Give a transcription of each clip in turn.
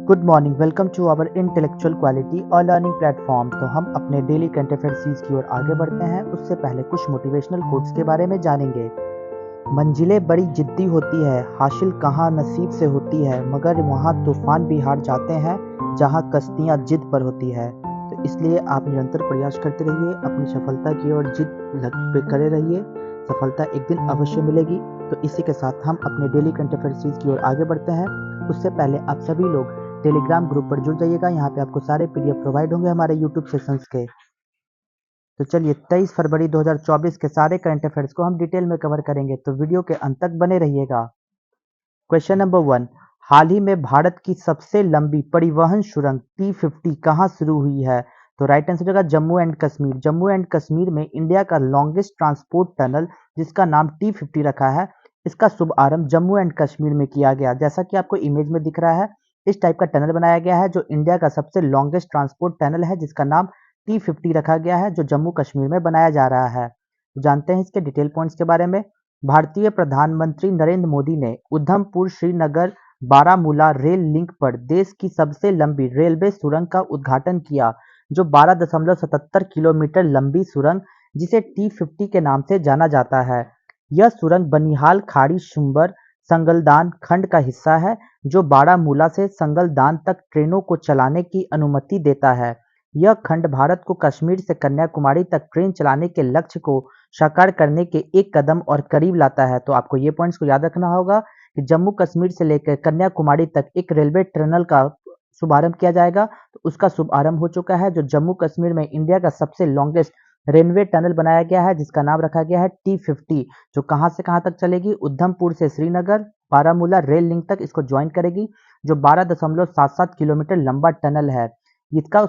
Good morning, welcome to our intellectual quality और learning platform. तो हम अपने डेली करंट अफेयर सीरीज की ओर आगे बढ़ते हैं। उससे पहले कुछ मोटिवेशनल कोट्स के बारे में जानेंगे। मंजिलें बड़ी जिद्दी होती है, हासिल कहाँ नसीब से होती है, मगर वहाँ तूफान भी हार जाते हैं जहाँ कश्तियाँ जिद पर होती है। तो इसलिए आप निरंतर प्रयास करते रहिए, अपनी सफलता की ओर जिद पे करे रहिए, सफलता एक दिन अवश्य मिलेगी। तो इसी के साथ हम अपने डेली करंट अफेयर सीरीज की ओर आगे बढ़ते हैं। उससे पहले आप सभी लोग टेलीग्राम ग्रुप पर जुड़ जाइएगा। यहाँ पे आपको सारे पीडीएफ प्रोवाइड होंगे हमारे यूट्यूब सेशंस के। तो चलिए 23 फरवरी 2024 के सारे करंट अफेयर्स को हम डिटेल में कवर करेंगे, तो वीडियो के अंत तक बने रहिएगा। क्वेश्चन नंबर 1, हाल ही में भारत की सबसे लंबी परिवहन सुरंग T50 कहाँ शुरू हुई है? तो राइट आंसर होगा जम्मू एंड कश्मीर। जम्मू एंड कश्मीर में इंडिया का लॉन्गेस्ट ट्रांसपोर्ट टनल, जिसका नाम T50 रखा है, इसका शुभारंभ जम्मू एंड कश्मीर में किया गया। जैसा कि आपको इमेज में दिख रहा है, इस टाइप का टनल बनाया गया है जो इंडिया का सबसे लॉन्गेस्ट ट्रांसपोर्ट टनल है, जिसका नाम T50 रखा गया है, जो जम्मू कश्मीर में बनाया जा रहा है। तो जानते हैं इसके डिटेल पॉइंट्स के बारे में। भारतीय प्रधानमंत्री नरेंद्र मोदी ने उधमपुर श्रीनगर बारामूला रेल लिंक पर देश की सबसे लंबी रेलवे सुरंग का उद्घाटन किया, जो 12.77 किलोमीटर लंबी सुरंग, जिसे T50 के नाम से जाना जाता है। यह सुरंग बनिहाल खाड़ी शुंबर संगलदान खंड का हिस्सा है, जो बारामूला से संगलदान तक ट्रेनों को चलाने की अनुमति देता है। यह खंड भारत को कश्मीर से कन्याकुमारी तक ट्रेन चलाने के लक्ष्य को साकार करने के एक कदम और करीब लाता है। तो आपको ये पॉइंट्स को याद रखना होगा कि जम्मू कश्मीर से लेकर कन्याकुमारी तक एक रेलवे टनल का शुभारंभ किया जाएगा। तो उसका शुभारंभ हो चुका है, जो जम्मू कश्मीर में इंडिया का सबसे लॉन्गेस्ट रेलवे टनल बनाया गया है, जिसका नाम रखा गया है T50, जो कहां से कहां तक चलेगी, उधमपुर से श्रीनगर बारामूला रेल लिंक तक इसको ज्वाइन करेगी, जो 12.77 किलोमीटर लंबा टनल है। इसका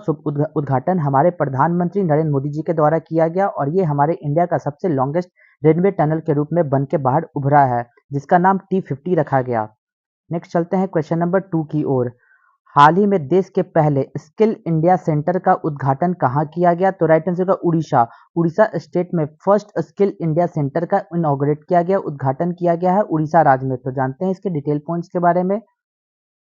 उद्घाटन हमारे प्रधानमंत्री नरेंद्र मोदी जी के द्वारा किया गया, और ये हमारे इंडिया का सबसे लॉन्गेस्ट रेलवे टनल के रूप में बन के बाहर उभरा है, जिसका नाम T50 रखा गया। नेक्स्ट चलते हैं क्वेश्चन नंबर 2 की ओर। हाल ही में देश के पहले स्किल इंडिया सेंटर का उद्घाटन कहाँ किया गया? तो राइट आंसर होगा उड़ीसा। उड़ीसा स्टेट में फर्स्ट स्किल इंडिया सेंटर का इनॉग्रेट किया गया, उद्घाटन किया गया है उड़ीसा राज्य में। तो जानते हैं इसके डिटेल पॉइंट्स के बारे में।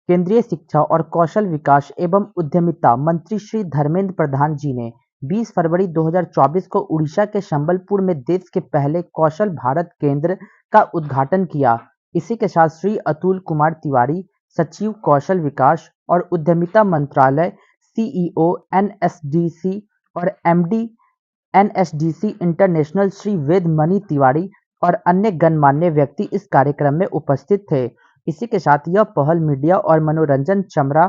केंद्रीय शिक्षा और कौशल विकास एवं उद्यमिता मंत्री श्री धर्मेंद्र प्रधान जी ने 20 फरवरी 2024 को उड़ीसा के संबलपुर में देश के पहले कौशल भारत केंद्र का उद्घाटन किया। इसी के साथ श्री अतुल कुमार तिवारी, सचिव कौशल विकास और उद्यमिता मंत्रालय, सीईओ एनएसडीसी और MD NSDC international Shri Vedmani Tiwari और अन्य गणमान्य व्यक्ति इस कार्यक्रम में उपस्थित थे। इसी के साथ यह पहल मीडिया और मनोरंजन, चमड़ा,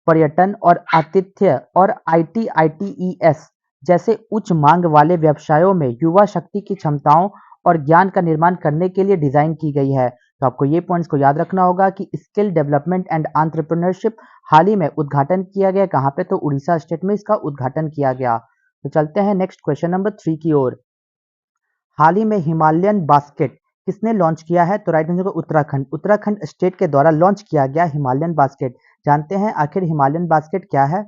पर्यटन और आतिथ्य और आईटीआईटीईएस जैसे उच्च मांग वाले व्यवसायों में युवा शक्ति की क्षमताओं और ज्ञान का निर्माण करने के लिए डिजाइन की गई है। तो आपको ये पॉइंट्स को याद रखना होगा कि स्किल डेवलपमेंट एंड एंटरप्रेन्योरशिप हाल ही में उद्घाटन किया गया, कहाँ पे? तो उड़ीसा स्टेट में इसका उद्घाटन किया गया। तो चलते हैं नेक्स्ट क्वेश्चन नंबर 3 की ओर। हाल ही में हिमालयन बास्केट किसने लॉन्च किया है? तो राइट आंसर होगा उत्तराखंड। उत्तराखंड स्टेट के द्वारा लॉन्च किया गया हिमालयन बास्केट। जानते हैं आखिर हिमालयन बास्केट क्या है?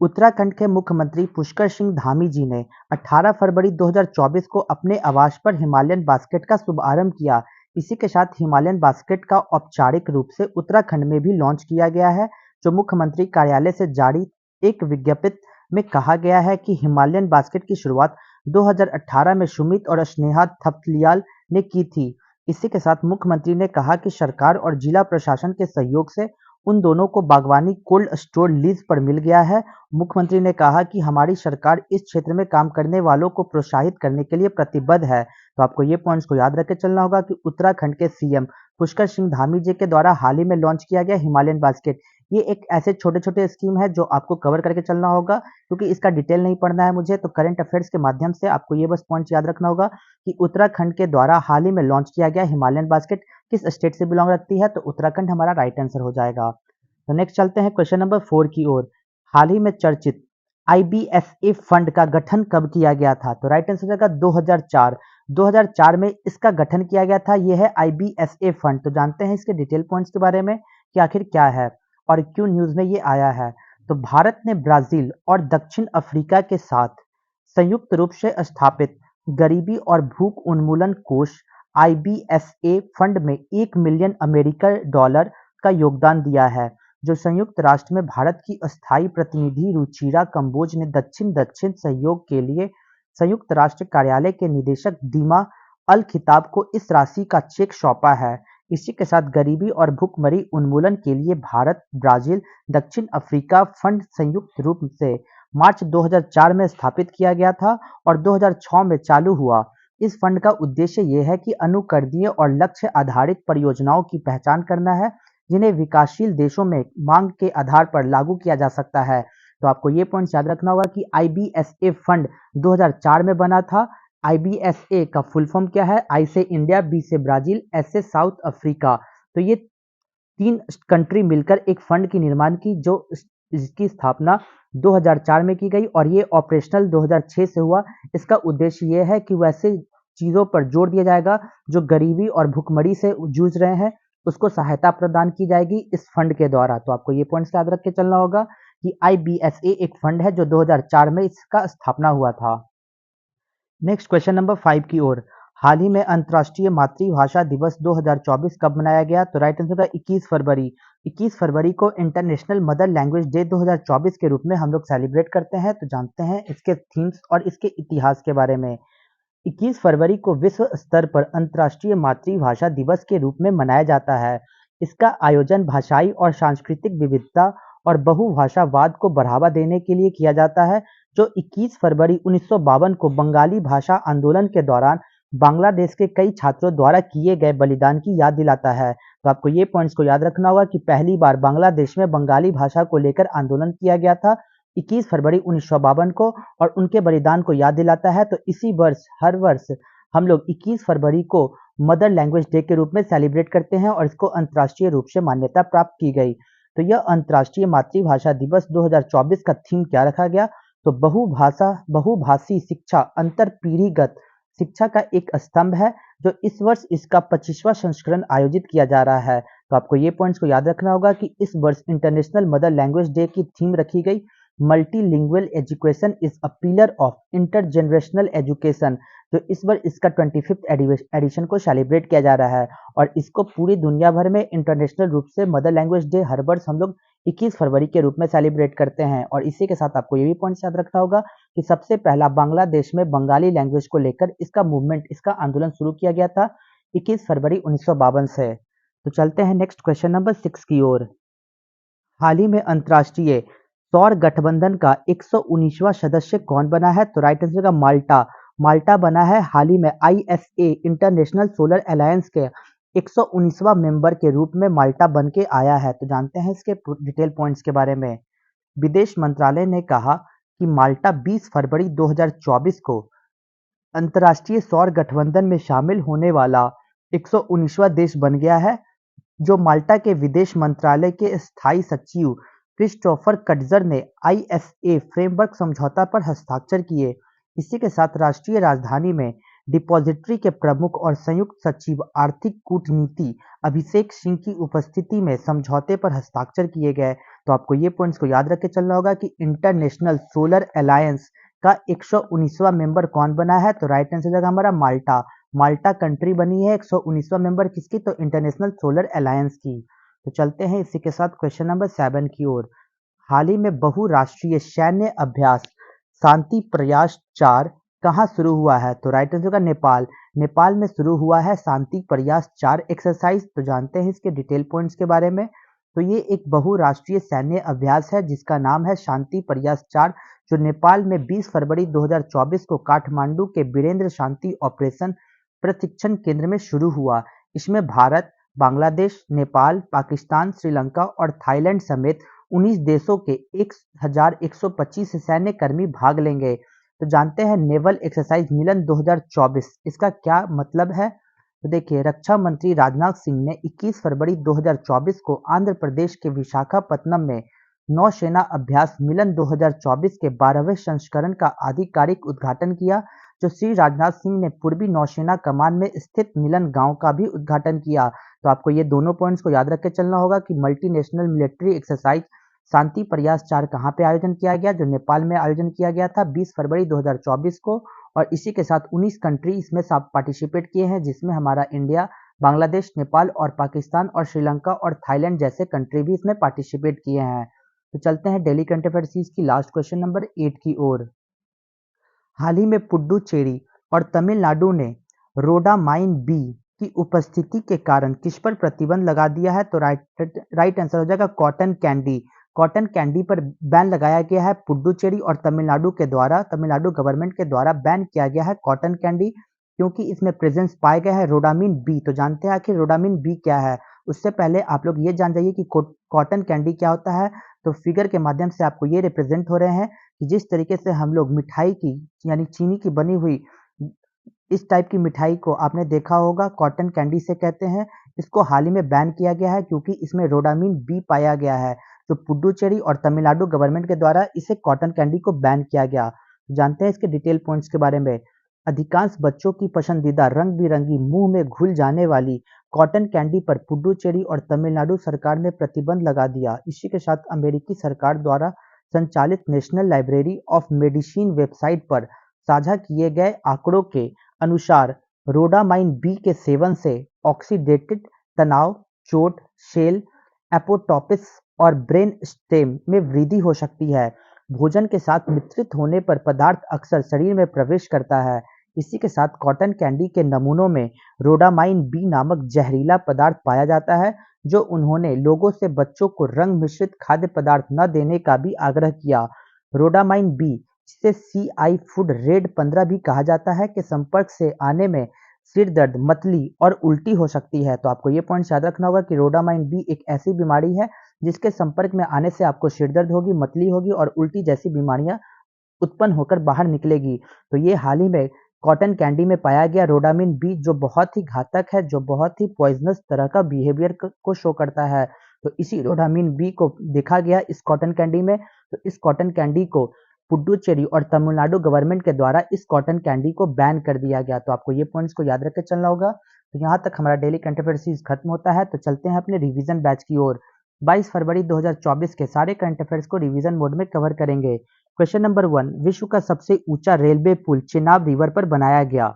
उत्तराखंड के मुख्यमंत्री पुष्कर सिंह धामी जी ने 18 फरवरी 2024 को अपने आवास पर हिमालयन बास्केट का शुभारंभ किया। इसी के साथ हिमालयन बास्केट का औपचारिक रूप से उत्तराखंड में भी लॉन्च किया गया है, जो मुख्यमंत्री कार्यालय से जारी एक विज्ञप्ति में कहा गया है कि हिमालयन बास्केट की शुरुआत 2018 में सुमित और स्नेहा थपलियाल ने की थी। इसी के साथ मुख्यमंत्री ने कहा कि सरकार और जिला प्रशासन के सहयोग से उन दोनों को बागवानी कोल्ड स्टोर लीज पर मिल गया है। मुख्यमंत्री ने कहा कि हमारी सरकार इस क्षेत्र में काम करने वालों को प्रोत्साहित करने के लिए प्रतिबद्ध है। तो आपको ये पॉइंट्स को याद रख चलना होगा कि उत्तराखंड के सीएम पुष्कर सिंह धामी जी के द्वारा हाल ही में लॉन्च किया गया हिमालयन बास्केट, ये एक ऐसे छोटे छोटे स्कीम है जो आपको कवर करके चलना होगा, क्योंकि इसका डिटेल नहीं पढ़ना है मुझे, तो करंट अफेयर्स के माध्यम से आपको ये बस पॉइंट्स याद रखना होगा कि उत्तराखंड के द्वारा हाल ही में लॉन्च किया गया हिमालयन बास्केट किस स्टेट से बिलोंग रखती है? तो उत्तराखंड हमारा राइट आंसर हो जाएगा। तो नेक्स्ट चलते हैं क्वेश्चन नंबर 4 की ओर। हाल ही में चर्चित आईबीएसए फंड का गठन कब किया गया था? तो राइट आंसर होगा 2004। 2004 में इसका गठन किया गया था। यह है आईबीएसए फंड। तो जानते हैं इसके डिटेल पॉइंट्स के बारे में कि आखिर क्या है और क्यों न्यूज में ये आया है। तो भारत ने ब्राजील और दक्षिण अफ्रीका के साथ संयुक्त रूप से स्थापित गरीबी और भूख उन्मूलन कोष आईबीएसए फंड में $1 मिलियन का योगदान दिया है, जो संयुक्त राष्ट्र में भारत की अस्थायी प्रतिनिधि रुचिरा कंबोज ने दक्षिण दक्षिण सहयोग के लिए संयुक्त राष्ट्र कार्यालय के निदेशक दीमा अल खिताब को इस राशि का चेक सौंपा है। इसी के साथ गरीबी और भुखमरी उन्मूलन के लिए भारत, ब्राजील, दक्षिण अफ्रीका फंड संयुक्त रूप से मार्च 2004 में स्थापित किया गया था और 2006 में चालू हुआ। इस फंड का उद्देश्य यह है कि अनुकरणीय और लक्ष्य आधारित परियोजनाओं की पहचान करना है, जिन्हें विकासशील देशों में मांग के आधार पर लागू किया जा सकता है। तो आपको ये पॉइंट याद रखना होगा कि आईबीएसए फंड 2004 में बना था। आईबीएसए का फुल फॉर्म क्या है? आई से इंडिया, बी से ब्राजील, एस से साउथ अफ्रीका। तो ये 3 कंट्री मिलकर एक फंड की निर्माण की, जो इसकी स्थापना 2004 में की गई और ये ऑपरेशनल 2006 से हुआ। इसका उद्देश्य ये है कि वैसे चीज़ों पर जोर दिया जाएगा जो गरीबी और भुखमरी से जूझ रहे हैं, उसको सहायता प्रदान की जाएगी इस फंड के द्वारा। तो आपको ये पॉइंट्स याद रख के चलना होगा कि आईबीएसए एक फंड है जो 2004 में इसका स्थापना हुआ था। नेक्स्ट क्वेश्चन नंबर 5 की ओर। हाल ही में अंतर्राष्ट्रीय मातृभाषा दिवस 2024 कब मनाया गया? तो राइट आंसर होगा 21 फरवरी। 21 फरवरी को इंटरनेशनल मदर लैंग्वेज डे 2024 के रूप में हम लोग सेलिब्रेट करते हैं। तो जानते हैं इसके थीम्स और इसके इतिहास के बारे में। 21 फरवरी को विश्व स्तर पर अंतर्राष्ट्रीय मातृभाषा दिवस के रूप में मनाया जाता है। इसका आयोजन भाषाई और सांस्कृतिक विविधता और बहुभाषावाद को बढ़ावा देने के लिए किया जाता है, जो 21 फरवरी 1952 को बंगाली भाषा आंदोलन के दौरान बांग्लादेश के कई छात्रों द्वारा किए गए बलिदान की याद दिलाता है। तो आपको ये पॉइंट्स को याद रखना होगा कि पहली बार बांग्लादेश में बंगाली भाषा को लेकर आंदोलन किया गया था 21 फरवरी 1952 को, और उनके बलिदान को याद दिलाता है। तो इसी वर्ष हर वर्ष हम लोग 21 फरवरी को मदर लैंग्वेज डे के रूप में सेलिब्रेट करते हैं और इसको अंतर्राष्ट्रीय रूप से मान्यता प्राप्त की गई। तो यह अंतर्राष्ट्रीय मातृभाषा दिवस 2024 का थीम क्या रखा गया? तो बहुभाषी शिक्षा अंतर पीढ़ीगत शिक्षा का एक स्तंभ है, जो इस वर्ष इसका 25वां संस्करण आयोजित किया जा रहा है। तो आपको ये पॉइंट्स को याद रखना होगा कि इस वर्ष इंटरनेशनल मदर लैंग्वेज डे की थीम रखी गई multilingual education is a pillar of intergenerational education. तो इस बार इसका 25th एडिशन को सेलिब्रेट किया जा रहा है और इसको पूरी दुनिया भर में इंटरनेशनल रूप से मदर लैंग्वेज डे हर वर्ष हम लोग 21 फरवरी के रूप में सेलिब्रेट करते हैं। और इसी के साथ आपको ये भी पॉइंट याद रखना होगा कि सबसे पहला बांग्लादेश में बंगाली लैंग्वेज को लेकर इसका मूवमेंट, इसका आंदोलन शुरू किया गया था 21 फरवरी 1952 से। तो चलते हैं नेक्स्ट क्वेश्चन नंबर 6 की ओर। हाल ही में अंतर्राष्ट्रीय सौर गठबंधन का 119वां सदस्य कौन बना है? तो राइट आंसर का माल्टा। माल्टा बना है हाल ही में आईएसए इंटरनेशनल सोलर अलायंस के 119वां मेंबर के रूप में माल्टा बन के आया है। तो जानते हैं इसके डिटेल पॉइंट्स के बारे में। विदेश मंत्रालय ने कहा कि माल्टा 20 फरवरी 2024 को अंतर्राष्ट्रीय सौर गठबंधन में शामिल होने वाला 119वां देश बन गया है, जो माल्टा के विदेश मंत्रालय के स्थायी सचिव क्रिस्टोफर कटजर ने आईएसए फ्रेमवर्क समझौता पर हस्ताक्षर किए। इसी के साथ राष्ट्रीय राजधानी में डिपॉजिटरी के प्रमुख और संयुक्त सचिव आर्थिक कूटनीति अभिषेक सिंह की उपस्थिति में समझौते पर हस्ताक्षर किए गए। तो आपको ये पॉइंट्स को याद रख के चलना होगा कि इंटरनेशनल सोलर अलायंस का 119वां मेंबर कौन बना है? तो राइट आंसर होगा हमारा माल्टा। माल्टा कंट्री बनी है 119वां मेंबर किसकी? तो इंटरनेशनल सोलर अलायंस की। तो चलते हैं इसी के साथ क्वेश्चन नंबर 7 की ओर। हाल ही में बहुराष्ट्रीय सैन्य अभ्यास शांति प्रयास 4 कहाँ शुरू हुआ है? तो राइट आंसर होगा नेपाल। नेपाल में शुरू हुआ है शांति प्रयास 4 एक्सरसाइज। तो जानते हैं इसके डिटेल पॉइंट्स के बारे में। तो ये एक बहुराष्ट्रीय सैन्य अभ्यास है जिसका नाम है शांति प्रयास 4, जो नेपाल में 20 फरवरी 2024 को काठमांडू के वीरेंद्र शांति ऑपरेशन प्रशिक्षण केंद्र में शुरू हुआ। इसमें भारत, बांग्लादेश, नेपाल, पाकिस्तान, श्रीलंका और थाईलैंड समेत 19 देशों के 1125 सैन्य कर्मी भाग लेंगे। तो जानते हैं नेवल एक्सरसाइज मिलन 2024 इसका क्या मतलब है? तो देखिए, रक्षा मंत्री राजनाथ सिंह ने 21 फरवरी 2024 को आंध्र प्रदेश के विशाखापत्तनम में नौसेना अभ्यास मिलन 2024 के 12वें संस्करण का आधिकारिक उद्घाटन किया, जो श्री राजनाथ सिंह ने पूर्वी नौसेना कमान में स्थित मिलन गांव का भी उद्घाटन किया। तो आपको ये दोनों पॉइंट्स को याद रख के चलना होगा कि मल्टीनेशनल मिलिट्री एक्सरसाइज शांति प्रयास 4 कहाँ पे आयोजन किया गया? जो नेपाल में आयोजन किया गया था 20 फरवरी 2024 को, और इसी के साथ 19 कंट्री इसमें पार्टिसिपेट किए हैं, जिसमें हमारा इंडिया, बांग्लादेश, नेपाल और पाकिस्तान और श्रीलंका और थाईलैंड जैसे कंट्री भी इसमें पार्टिसिपेट किए हैं। तो चलते हैं डेली करंट अफेयर्स की लास्ट क्वेश्चन नंबर 8 की ओर। हाल ही में पुडुचेरी और तमिलनाडु ने रोडामाइन बी की उपस्थिति के कारण किस पर प्रतिबंध लगा दिया है? तो राइट आंसर हो जाएगा कॉटन कैंडी। कॉटन कैंडी पर बैन लगाया गया है पुडुचेरी और तमिलनाडु के द्वारा। तमिलनाडु गवर्नमेंट के द्वारा बैन किया गया है कॉटन कैंडी, क्योंकि इसमें प्रेजेंस पाया गया है रोडामिन बी। तो जानते हैं आखिर रोडामिन बी क्या है? उससे पहले आप लोग ये जान जाइए कि कॉटन कैंडी क्या होता है। तो फिगर के माध्यम से आपको ये रिप्रेजेंट हो रहे हैं कि जिस तरीके से हम लोग मिठाई की यानी चीनी की बनी हुई इस टाइप की मिठाई को आपने देखा होगा, कॉटन कैंडी से कहते हैं। इसको हाल ही में बैन किया गया है क्योंकि इसमें रोडामिन बी पाया गया है। तो पुडुचेरी और तमिलनाडु गवर्नमेंट के द्वारा इसे कॉटन कैंडी को बैन किया गया। जानते हैं इसके डिटेल पॉइंट्स के बारे में। अधिकांश बच्चों की पसंदीदा रंग बिरंगी मुंह में घुल जाने वाली कॉटन कैंडी पर पुडुचेरी और तमिलनाडु सरकार ने प्रतिबंध लगा दिया। इसी के साथ अमेरिकी सरकार द्वारा संचालित national library of medicine website पर साझा किए गए आंकड़ों के अनुसार रोडामाइन बी के सेवन से ऑक्सीडेटिव तनाव, चोट, सेल एपोटोसिस और ब्रेन स्टेम में वृद्धि हो सकती है। भोजन के साथ मिश्रित होने पर पदार्थ अक्सर शरीर में प्रवेश करता है। इसी के साथ कॉटन कैंडी के नमूनों में रोडामाइन बी नामक जहरीला पदार्थ पाया जाता है, जो उन्होंने लोगों से बच्चों को रंग मिश्रित खाद्य पदार्थ न देने का भी आग्रह किया। रोडामाइन बी, जिसे सीआई फूड रेड 15 भी कहा जाता है, के संपर्क से आने में सिर दर्द, मतली और उल्टी हो सकती है। तो आपको ये पॉइंट याद रखना होगा कि रोडामाइन बी एक ऐसी बीमारी है जिसके संपर्क में आने से आपको सिर दर्द होगी, मतली होगी और उल्टी जैसी बीमारियां उत्पन्न होकर बाहर निकलेगी। तो ये हाल ही में कॉटन कैंडी में पाया गया रोडामिन बी, जो बहुत ही घातक है, जो बहुत ही पॉइजनस तरह का बिहेवियर को शो करता है। तो इसी रोडामिन बी को देखा गया इस कॉटन कैंडी में। तो इस कॉटन कैंडी को पुडुचेरी और तमिलनाडु गवर्नमेंट के द्वारा इस कॉटन कैंडी को बैन कर दिया गया। तो आपको ये पॉइंट्स को याद रख के चलना होगा। तो यहाँ तक हमारा डेली करंट अफेयर सीरीज खत्म होता है। तो चलते हैं अपने रिवीजन बैच की ओर। 22 फरवरी 2024 के सारे करंट अफेयर्स को रिवीजन मोड में कवर करेंगे। क्वेश्चन नंबर 1, विश्व का सबसे ऊंचा रेलवे पुल चेनाब रिवर पर बनाया गया।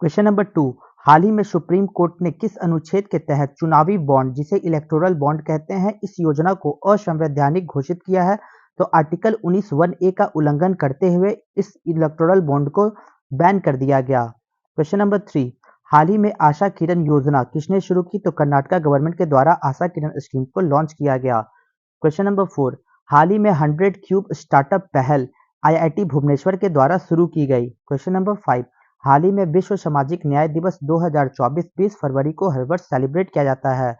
क्वेश्चन नंबर 2, हाल ही में सुप्रीम कोर्ट ने किस अनुच्छेद के तहत चुनावी बॉन्ड, जिसे इलेक्टोरल बॉन्ड कहते हैं, इस योजना को असंवैधानिक घोषित किया है? तो आर्टिकल 19(1)(a) का उल्लंघन करते हुए इस इलेक्टोरल बॉन्ड को बैन कर दिया गया। क्वेश्चन नंबर 3, हाल ही में आशा किरण योजना किसने शुरू की? तो कर्नाटका गवर्नमेंट के द्वारा आशा किरण स्कीम को लॉन्च किया गया। क्वेश्चन नंबर 4, हाल ही में 100 क्यूब स्टार्टअप पहल आईआईटी भुवनेश्वर के द्वारा शुरू की गई। क्वेश्चन नंबर 5, हाल ही में विश्व सामाजिक न्याय दिवस 2024 20 फरवरी को हर वर्ष सेलिब्रेट किया जाता है।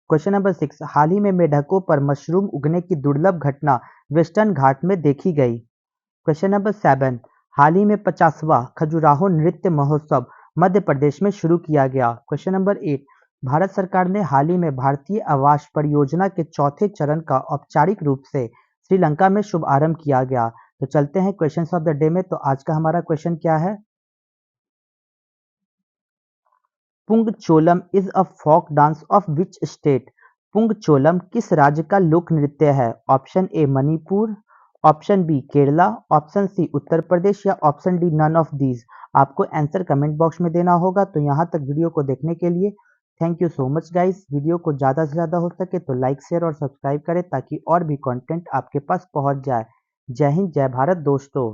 क्वेश्चन नंबर 6, हाल ही में मेढकों पर मशरूम उगने की दुर्लभ घटना वेस्टर्न घाट में देखी गई। क्वेश्चन नंबर 7, हाल ही में 50वां खजुराहो नृत्य महोत्सव मध्य प्रदेश में शुरू किया गया। क्वेश्चन नंबर 8, भारत सरकार ने हाल ही में भारतीय आवास परियोजना के चौथे चरण का औपचारिक रूप से श्रीलंका में शुभारंभ किया गया। तो चलते हैं क्वेश्चंस ऑफ द डे में। तो आज का हमारा क्वेश्चन क्या है? Pungcholom is a folk dance of which state? Pungcholom किस राज्य का लोक नृत्य है? Option A Manipur, option B Kerala, option C Uttar Pradesh या option D none of these. आपको आंसर कमेंट बॉक्स में देना होगा। तो यहाँ तक वीडियो को देखने के लिए thank you so much guys. Video को ज़्यादा से ज़्यादा हो सके तो लाइक, शेयर और सब्सक्राइब करें ताकि और भी कंटेंट आपके पास पहुँच जाए। जय हिंद, जय भारत दोस्तों।